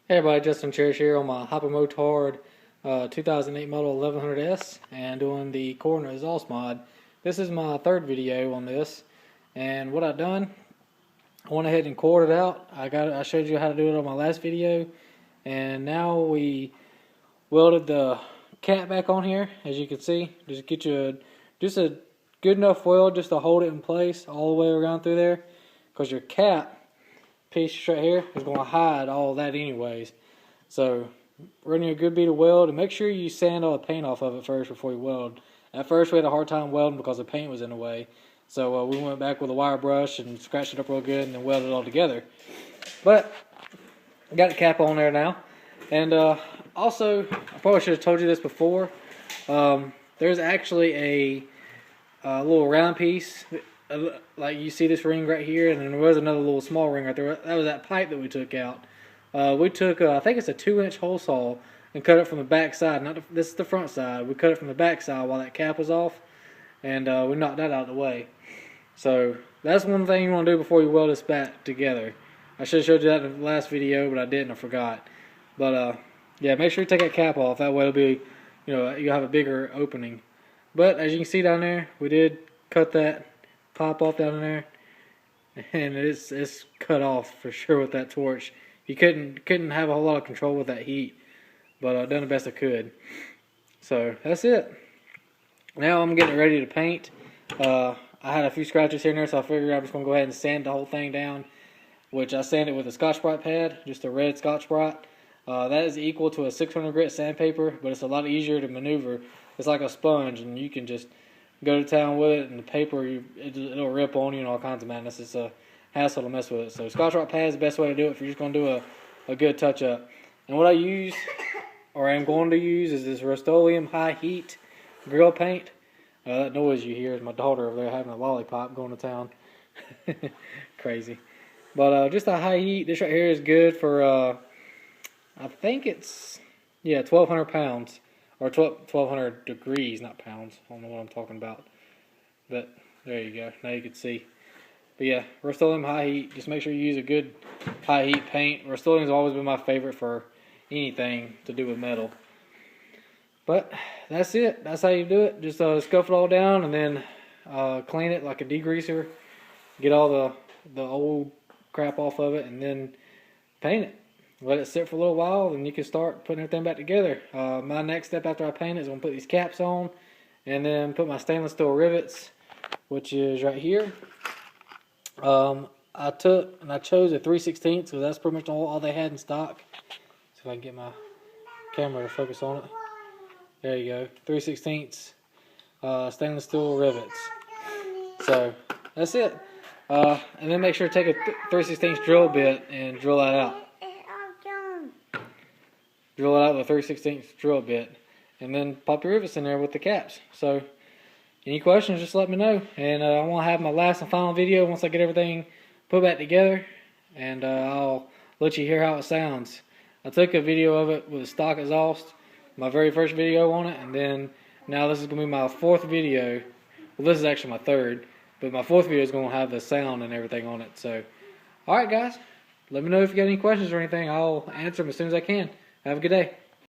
Hey everybody, Justin Cherish here on my Hypermotard 2008 model 1100S and doing the corner exhaust mod. This is my third video on this, and what I've done, I went ahead and cored it out. I showed you how to do it on my last video, and now we welded the cap back on here. As you can see, just get you just a good enough weld just to hold it in place all the way around through there, because your cap piece right here is going to hide all of that anyways. So running a good bead of weld, and make sure you sand all the paint off of it first before you weld. At first we had a hard time welding because the paint was in the way, so we went back with a wire brush and scratched it up real good and then welded it all together. But I got the cap on there now, and also I probably should have told you this before, there's actually a little round piece, like you see this ring right here, and then there was another little small ring right there. That was that pipe that we took out. We took, I think it's a 2-inch hole saw, and cut it from the back side. This is the front side. We cut it from the back side while that cap was off, and we knocked that out of the way. So that's one thing you want to do before you weld this back together. I should have showed you that in the last video, but I didn't. I forgot. But yeah, make sure you take that cap off. That way it'll be, you'll have a bigger opening. But as you can see down there, we did cut that pop off down there, and it's cut off for sure with that torch. You couldn't have a whole lot of control with that heat, but I've done the best I could. So that's it. Now I'm getting ready to paint. I had a few scratches here and there, so I figured I'm just gonna go ahead and sand the whole thing down, which I sanded with a Scotch-Brite pad, just a red Scotch-Brite. That is equal to a 600 grit sandpaper, but it's a lot easier to maneuver. It's like a sponge, and you can just go to town with it, and the paper, it'll rip on you and all kinds of madness. It's a hassle to mess with it. So Scotch-Brite pad is the best way to do it if you're just going to do a good touch-up. And what I use, or I'm going to use, is this Rust-Oleum high heat grill paint. That noise you hear is my daughter over there having a lollipop going to town. Crazy. But just a high heat. This right here is good for, I think it's, 1,200 pounds. Or 1,200 degrees, not pounds. I don't know what I'm talking about. But there you go. Now you can see. But yeah, Rust-Oleum high heat. Just make sure you use a good high heat paint. Rust-Oleum has always been my favorite for anything to do with metal. But that's it. That's how you do it. Just scuff it all down and then clean it like a degreaser. Get all the old crap off of it and then paint it. Let it sit for a little while, and you can start putting everything back together. My next step after I paint it is going to put these caps on, and then put my stainless steel rivets, which is right here. I chose a 3/16 because that's pretty much all they had in stock. See if I can get my camera to focus on it. There you go, 3/16 stainless steel rivets. So that's it. And then make sure to take a 3/16 drill bit and drill that out. Drill it out with a 3/16 drill bit, and then pop your rivets in there with the caps. So any questions, just let me know, and I want to have my last and final video once I get everything put back together, and I'll let you hear how it sounds. I took a video of it with a stock exhaust, my very first video on it, and then now this is going to be my fourth video. Well, this is actually my third, but my fourth video is going to have the sound and everything on it. So alright guys, let me know if you got any questions or anything. I'll answer them as soon as I can. Have a good day.